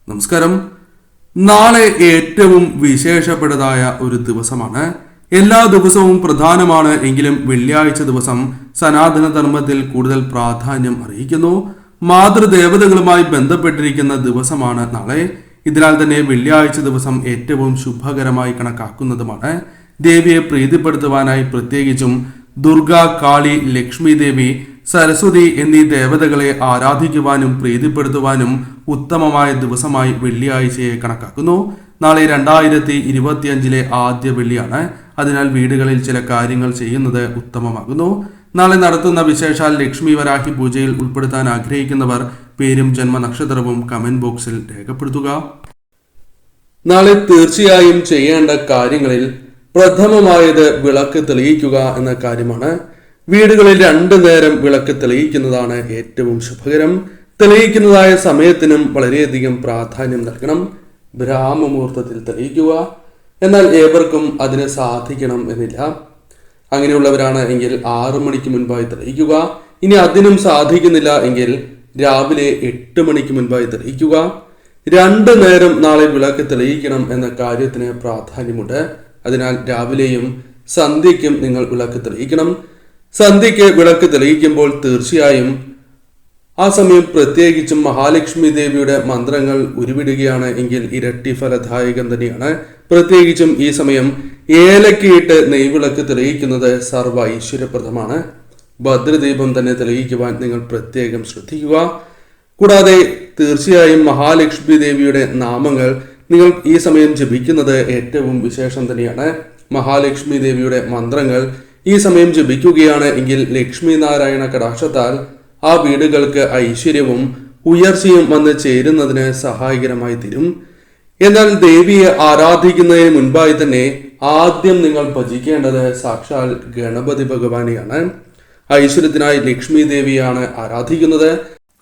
നമസ്കാരം. നാളെ ഏറ്റവും വിശേഷപ്പെട്ടതായ ഒരു ദിവസമാണ്. എല്ലാ ദിവസവും പ്രധാനമാണ് എങ്കിലും വെള്ളിയാഴ്ച ദിവസം സനാതന ധർമ്മത്തിൽ കൂടുതൽ പ്രാധാന്യം അറിയിക്കുന്നു. മാതൃദേവതകളുമായി ബന്ധപ്പെട്ടിരിക്കുന്ന ദിവസമാണ് നാളെ. ഇതിനാൽ തന്നെ വെള്ളിയാഴ്ച ദിവസം ഏറ്റവും ശുഭകരമായി കണക്കാക്കുന്നതുമാണ്. ദേവിയെ പ്രീതിപ്പെടുത്തുവാനായി പ്രത്യേകിച്ചും ദുർഗ, കാളി, ലക്ഷ്മി ദേവി, സരസ്വതി എന്നീ ദേവതകളെ ആരാധിക്കുവാനും പ്രീതിപ്പെടുത്തുവാനും ഉത്തമമായ ദിവസമായി വെള്ളിയാഴ്ചയെ കണക്കാക്കുന്നു. നാളെ 2025 ആദ്യ വെള്ളിയാണ്. അതിനാൽ വീടുകളിൽ ചില കാര്യങ്ങൾ ചെയ്യുന്നത് ഉത്തമമാകുന്നു. നാളെ നടത്തുന്ന വിശേഷാൽ ലക്ഷ്മി വരാഹി പൂജയിൽ ഉൾപ്പെടുത്താൻ ആഗ്രഹിക്കുന്നവർ പേരും ജന്മനക്ഷത്രവും കമന്റ് ബോക്സിൽ രേഖപ്പെടുത്തുക. നാളെ തീർച്ചയായും ചെയ്യേണ്ട കാര്യങ്ങളിൽ പ്രഥമമായത് വിളക്ക് തെളിയിക്കുക എന്ന കാര്യമാണ്. വീടുകളിൽ 2 നേരം വിളക്ക് തെളിയിക്കുന്നതാണ് ഏറ്റവും ശുഭകരം. തെളിയിക്കുന്നതായ സമയത്തിനും വളരെയധികം പ്രാധാന്യം നൽകണം. ബ്രാഹ്മമുഹൂർത്തത്തിൽ തെളിയിക്കുക. എന്നാൽ ഏവർക്കും അതിന് സാധിക്കണം എന്നില്ല. അങ്ങനെയുള്ളവരാണ് എങ്കിൽ 6 മണിക്ക് മുൻപായി തെളിയിക്കുക. ഇനി അതിനും സാധിക്കുന്നില്ല എങ്കിൽ രാവിലെ 8 മണിക്ക് മുൻപായി തെളിയിക്കുക. 2 നേരം നാളെ വിളക്ക് തെളിയിക്കണം എന്ന കാര്യത്തിന് പ്രാധാന്യമുണ്ട്. അതിനാൽ രാവിലെയും സന്ധ്യയ്ക്കും നിങ്ങൾ വിളക്ക് തെളിയിക്കണം. സന്ധ്യയ്ക്ക് വിളക്ക് തെളിയിക്കുമ്പോൾ തീർച്ചയായും ആ സമയം പ്രത്യേകിച്ചും മഹാലക്ഷ്മി ദേവിയുടെ മന്ത്രങ്ങൾ ഉരുവിടുകയാണ് എങ്കിൽ ഇരട്ടി ഫലദായകം തന്നെയാണ്. പ്രത്യേകിച്ചും ഈ സമയം ഏലക്കയിട്ട് നെയ്വിളക്ക് തെളിയിക്കുന്നത് സർവ്വ ഐശ്വര്യപ്രദമാണ്. ഭദ്രദീപം തന്നെ തെളിയിക്കുവാൻ നിങ്ങൾ പ്രത്യേകം ശ്രദ്ധിക്കുക. കൂടാതെ തീർച്ചയായും മഹാലക്ഷ്മി ദേവിയുടെ നാമങ്ങൾ നിങ്ങൾ ഈ സമയം ജപിക്കുന്നത് ഏറ്റവും വിശേഷം തന്നെയാണ്. മഹാലക്ഷ്മി ദേവിയുടെ മന്ത്രങ്ങൾ ഈ സമയം ജപിക്കുകയാണ് എങ്കിൽ ലക്ഷ്മി നാരായണ കടാക്ഷത്താൽ ആ വീടുകൾക്ക് ഐശ്വര്യവും ഉയർച്ചയും വന്ന് ചേരുന്നതിന് സഹായകരമായി തീരും. എന്നാൽ ദേവിയെ ആരാധിക്കുന്നതിന് മുൻപായി തന്നെ ആദ്യം നിങ്ങൾ ഭജിക്കേണ്ടത് സാക്ഷാൽ ഗണപതി ഭഗവാനെയാണ്. ഐശ്വര്യത്തിനായി ലക്ഷ്മി ദേവിയാണ് ആരാധിക്കുന്നത്.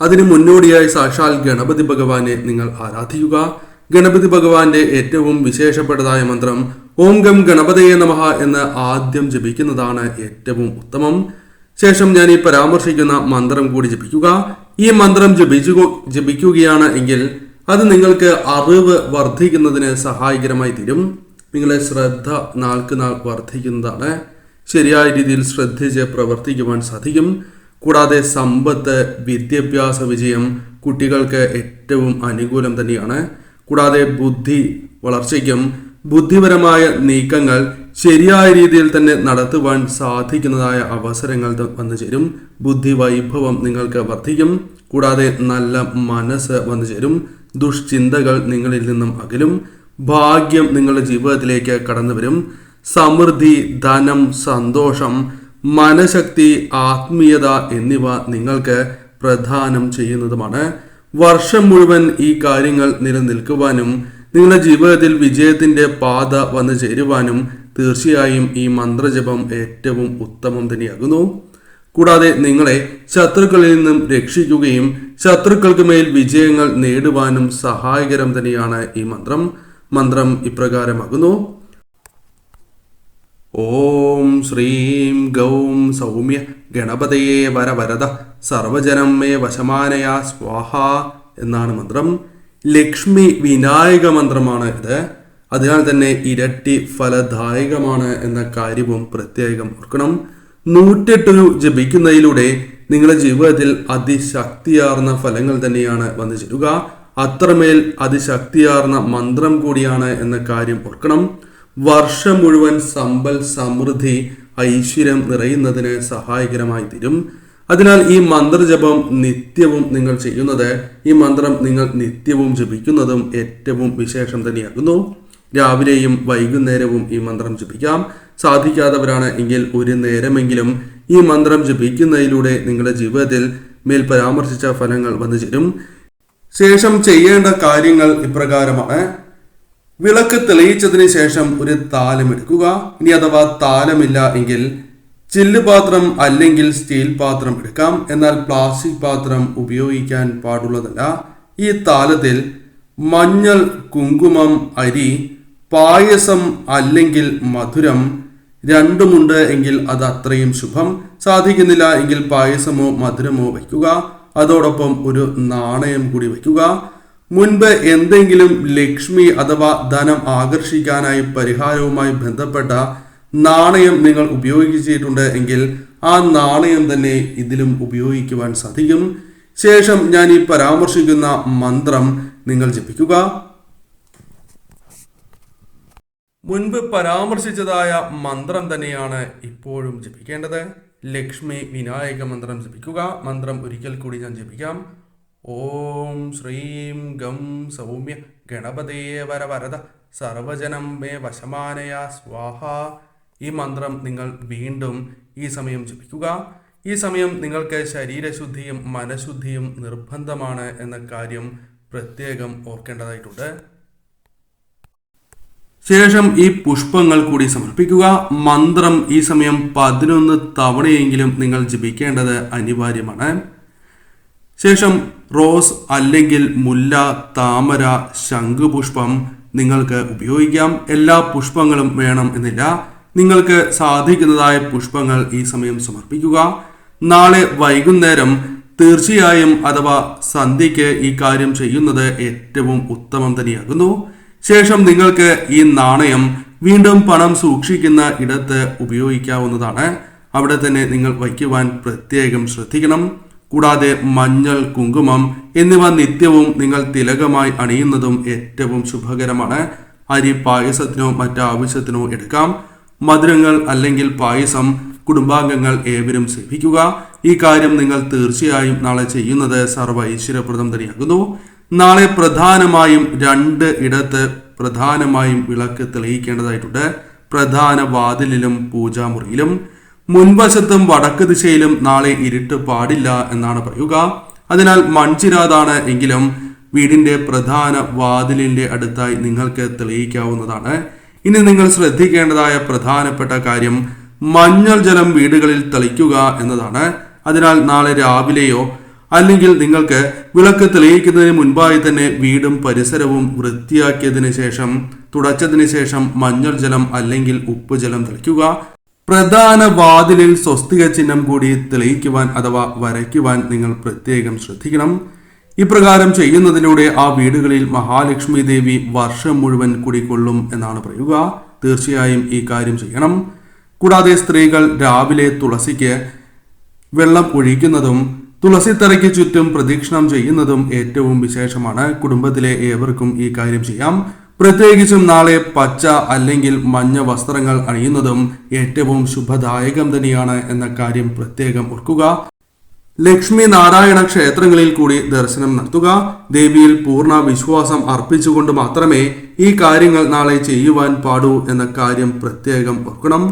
അതിന് മുന്നോടിയായി സാക്ഷാൽ ഗണപതി ഭഗവാനെ നിങ്ങൾ ആരാധിക്കുക. ഗണപതി ഭഗവാന്റെ ഏറ്റവും വിശേഷപ്പെട്ടതായ മന്ത്രം ഓം ഗം ഗണപതയെ നമഃ എന്ന് ആദ്യം ജപിക്കുന്നതാണ് ഏറ്റവും ഉത്തമം. ശേഷം ഞാൻ ഈ പരാമർശിക്കുന്ന മന്ത്രം കൂടി ജപിക്കുക. ഈ മന്ത്രം ജപിക്കുകയാണ് എങ്കിൽ അത് നിങ്ങൾക്ക് അറിവ് വർദ്ധിക്കുന്നതിന് സഹായകരമായി തീരും. നിങ്ങളെ ശ്രദ്ധ നാൾക്ക് നാൾ വർദ്ധിക്കുന്നതാണ്. ശരിയായ രീതിയിൽ ശ്രദ്ധിച്ച് പ്രവർത്തിക്കുവാൻ സാധിക്കും. കൂടാതെ സമ്പത്ത്, വിദ്യാഭ്യാസ വിജയം കുട്ടികൾക്ക് ഏറ്റവും അനുകൂലം തന്നെയാണ്. കൂടാതെ ബുദ്ധി വളർച്ചയ്ക്കും ബുദ്ധിപരമായ നീക്കങ്ങൾ ശരിയായ രീതിയിൽ തന്നെ നടത്തുവാൻ സാധിക്കുന്നതായ അവസരങ്ങൾ വന്നു ചേരും. ബുദ്ധി വൈഭവം നിങ്ങൾക്ക് വർദ്ധിക്കും. കൂടാതെ നല്ല മനസ്സ് വന്നു ചേരും. ദുഷ്ചിന്തകൾ നിങ്ങളിൽ നിന്നും അകലും. ഭാഗ്യം നിങ്ങളുടെ ജീവിതത്തിലേക്ക് കടന്നു വരും. സമൃദ്ധി, ധനം, സന്തോഷം, മനഃശക്തി, ആത്മീയത എന്നിവ നിങ്ങൾക്ക് പ്രദാനം ചെയ്യുന്നതുമാണ്. വർഷം മുഴുവൻ ഈ കാര്യങ്ങൾ നിലനിൽക്കുവാനും നിങ്ങളുടെ ജീവിതത്തിൽ വിജയത്തിന്റെ പാത വന്നു ചേരുവാനും തീർച്ചയായും ഈ മന്ത്രജപം ഏറ്റവും ഉത്തമം തന്നെയാകുന്നു. കൂടാതെ നിങ്ങളെ ശത്രുക്കളിൽ നിന്നും രക്ഷിക്കുകയും ശത്രുക്കൾക്ക് മേൽ വിജയങ്ങൾ നേടുവാനും സഹായകരം തന്നെയാണ് ഈ മന്ത്രം ഇപ്രകാരമാകുന്നു. ഓം ശ്രീം ഗൗം സൗമ്യ ഗണപതയെ വരവരദ സർവജനം മേ വശമാനയ സ്വാഹ എന്നാണ് മന്ത്രം. ലക്ഷ്മി വിനായക മന്ത്രമാണ് ഇത്. അതിനാൽ തന്നെ ഇരട്ടി ഫലദായകമാണ് എന്ന കാര്യവും പ്രത്യേകം ഓർക്കണം. 108 ജപിക്കുന്നതിലൂടെ നിങ്ങളുടെ ജീവിതത്തിൽ അതിശക്തിയാർന്ന ഫലങ്ങൾ തന്നെയാണ് വന്നു ചേരുക. അത്രമേൽ അതിശക്തിയാർന്ന മന്ത്രം കൂടിയാണ് എന്ന കാര്യം ഓർക്കണം. വർഷം മുഴുവൻ സമ്പൽ, സമൃദ്ധി, ഐശ്വര്യം നിറയുന്നതിന് സഹായകരമായി തീരും. അതിനാൽ ഈ മന്ത്രജപം നിത്യവും നിങ്ങൾ ചെയ്യുന്നത്, ഈ മന്ത്രം നിങ്ങൾ നിത്യവും ജപിക്കുന്നതും ഏറ്റവും വിശേഷം തന്നെയാകുന്നു. രാവിലെയും വൈകുന്നേരവും ഈ മന്ത്രം ജപിക്കാം. സാധിക്കാത്തവരാണ് എങ്കിൽ 1 നേരമെങ്കിലും ഈ മന്ത്രം ജപിക്കുന്നതിലൂടെ നിങ്ങളുടെ ജീവിതത്തിൽ മേൽ പരാമർശിച്ച ഫലങ്ങൾ വന്നു ചേരും. ശേഷം ചെയ്യേണ്ട കാര്യങ്ങൾ ഇപ്രകാരമാണ്. വിളക്ക് തെളിയിച്ചതിന് ശേഷം ഒരു താലം എടുക്കുക. ഇനി അഥവാ താലമില്ല എങ്കിൽ ചില്ലുപാത്രം അല്ലെങ്കിൽ സ്റ്റീൽ പാത്രം എടുക്കാം. എന്നാൽ പ്ലാസ്റ്റിക് പാത്രം ഉപയോഗിക്കാൻ പാടുള്ളതല്ല. ഈ താലത്തിൽ മഞ്ഞൾ, കുങ്കുമം, അരി, പായസം അല്ലെങ്കിൽ മധുരം രണ്ടുമുണ്ട് എങ്കിൽ അത് അത്രയും ശുഭം. സാധിക്കുന്നില്ല എങ്കിൽ പായസമോ മധുരമോ വയ്ക്കുക. അതോടൊപ്പം ഒരു നാണയം കൂടി വയ്ക്കുക. മുൻപ് എന്തെങ്കിലും ലക്ഷ്മി അഥവാ ധനം ആകർഷിക്കാനായി പരിഹാരവുമായി ബന്ധപ്പെട്ട നാണയം നിങ്ങൾ ഉപയോഗിച്ചിട്ടുണ്ട് എങ്കിൽ ആ നാണയം തന്നെ ഇതിലും ഉപയോഗിക്കുവാൻ സാധിക്കും. ശേഷം ഞാൻ ഈ പരാമർശിക്കുന്ന മന്ത്രം നിങ്ങൾ ജപിക്കുക. മുൻപ് പരാമർശിച്ചതായ മന്ത്രം തന്നെയാണ് ഇപ്പോഴും ജപിക്കേണ്ടത്. ലക്ഷ്മി വിനായക മന്ത്രം ജപിക്കുക. മന്ത്രം ഒരിക്കൽ കൂടി ഞാൻ ജപിക്കാം. ഓം ശ്രീം ഗം സൗമ്യ ഗണപതേ വരവരദ സർവജനം മേ വശമാനയ സ്വാഹ. ഈ മന്ത്രം നിങ്ങൾ വീണ്ടും ഈ സമയം ജപിക്കുക. ഈ സമയം നിങ്ങൾക്ക് ശരീരശുദ്ധിയും മനഃശുദ്ധിയും നിർബന്ധമാണ് എന്ന കാര്യം പ്രത്യേകം ഓർക്കേണ്ടതായിട്ടുണ്ട്. ശേഷം ഈ പുഷ്പങ്ങൾ കൂടി സമർപ്പിക്കുക. മന്ത്രം ഈ സമയം 11 തവണയെങ്കിലും നിങ്ങൾ ജപിക്കേണ്ടത് അനിവാര്യമാണ്. ശേഷം റോസ് അല്ലെങ്കിൽ മുല്ല, താമര, ശംഖുപുഷ്പം നിങ്ങൾക്ക് ഉപയോഗിക്കാം. എല്ലാ പുഷ്പങ്ങളും വേണം എന്നില്ല. നിങ്ങൾക്ക് സാധിക്കുന്നതായ പുഷ്പങ്ങൾ ഈ സമയം സമർപ്പിക്കുക. നാളെ വൈകുന്നേരം തീർച്ചയായും അഥവാ സന്ധ്യയ്ക്ക് ഈ കാര്യം ചെയ്യുന്നത് ഏറ്റവും ഉത്തമം തന്നെയാകുന്നു. ശേഷം നിങ്ങൾക്ക് ഈ നാണയം വീണ്ടും പണം സൂക്ഷിക്കുന്ന ഇടത്ത് ഉപയോഗിക്കാവുന്നതാണ്. അവിടെ തന്നെ നിങ്ങൾ വയ്ക്കുവാൻ പ്രത്യേകം ശ്രദ്ധിക്കണം. കൂടാതെ മഞ്ഞൾ, കുങ്കുമം എന്നിവ നിത്യവും നിങ്ങൾ തിലകമായി അണിയുന്നതും ഏറ്റവും ശുഭകരമാണ്. അരി പായസത്തിനോ മറ്റാവശ്യത്തിനോ എടുക്കാം. മധുരങ്ങൾ അല്ലെങ്കിൽ പായസം കുടുംബാംഗങ്ങൾ ഏവരും സേവിക്കുക. ഈ കാര്യം നിങ്ങൾ തീർച്ചയായും നാളെ ചെയ്യുന്നത് സർവ്വ ഐശ്വര്യപ്രദം തന്നെയാകുന്നു. നാളെ പ്രധാനമായും 2 ഇടത്ത് പ്രധാനമായും വിളക്ക് തെളിയിക്കേണ്ടതായിട്ടുണ്ട്. പ്രധാന വാതിലിലും പൂജാമുറിയിലും. മുൻവശത്തും വടക്ക് ദിശയിലും നാളെ ഇരുട്ട് പാടില്ല എന്നാണ് പറയുക. അതിനാൽ മൺചിരാതാണ് എങ്കിലും വീടിന്റെ പ്രധാന വാതിലിന്റെ അടുത്തായി നിങ്ങൾക്ക് തെളിയിക്കാവുന്നതാണ്. ഇനി നിങ്ങൾ ശ്രദ്ധിക്കേണ്ടതായ പ്രധാനപ്പെട്ട കാര്യം മഞ്ഞൾ ജലം വീടുകളിൽ തളിക്കുക എന്നതാണ്. അതിനാൽ നാളെ രാവിലെയോ അല്ലെങ്കിൽ നിങ്ങൾക്ക് വിളക്ക് തെളിയിക്കുന്നതിന് മുൻപായി തന്നെ വീടും പരിസരവും വൃത്തിയാക്കിയതിനു ശേഷം തുടച്ചതിന് ശേഷം മഞ്ഞൾ ജലം അല്ലെങ്കിൽ ഉപ്പുജലം തളിക്കുക. പ്രധാന വാതിലിൽ സ്വസ്തിക ചിഹ്നം കൂടി തെളിയിക്കുവാൻ അഥവാ വരയ്ക്കുവാൻ നിങ്ങൾ പ്രത്യേകം ശ്രദ്ധിക്കണം. ഇപ്രകാരം ചെയ്യുന്നതിലൂടെ ആ വീടുകളിൽ മഹാലക്ഷ്മി ദേവി വർഷം മുഴുവൻ കുടികൊള്ളും എന്നാണ് പറയുക. തീർച്ചയായും ഈ കാര്യം ചെയ്യണം. കൂടാതെ സ്ത്രീകൾ രാവിലെ തുളസിക്ക് വെള്ളം ഒഴിക്കുന്നതും തുളസിത്തറയ്ക്ക് ചുറ്റും പ്രദക്ഷിണം ചെയ്യുന്നതും ഏറ്റവും വിശേഷമാണ്. കുടുംബത്തിലെ ഏവർക്കും ഈ കാര്യം ചെയ്യാം. പ്രത്യേകിച്ചും നാളെ പച്ച അല്ലെങ്കിൽ മഞ്ഞ വസ്ത്രങ്ങൾ അണിയുന്നതും ഏറ്റവും ശുഭദായകം തന്നെയാണ് എന്ന കാര്യം പ്രത്യേകം ഓർക്കുക. ലക്ഷ്മി നാരായണ ക്ഷേത്രങ്ങളിൽ കൂടി ദർശനം നടത്തുക. ദേവിയിൽ പൂർണ്ണ വിശ്വാസം അർപ്പിച്ചുകൊണ്ട് മാത്രമേ ഈ കാര്യങ്ങൾ നാളെ ചെയ്യുവാൻ പാടൂ എന്ന കാര്യം പ്രത്യേകം ഓർക്കണം.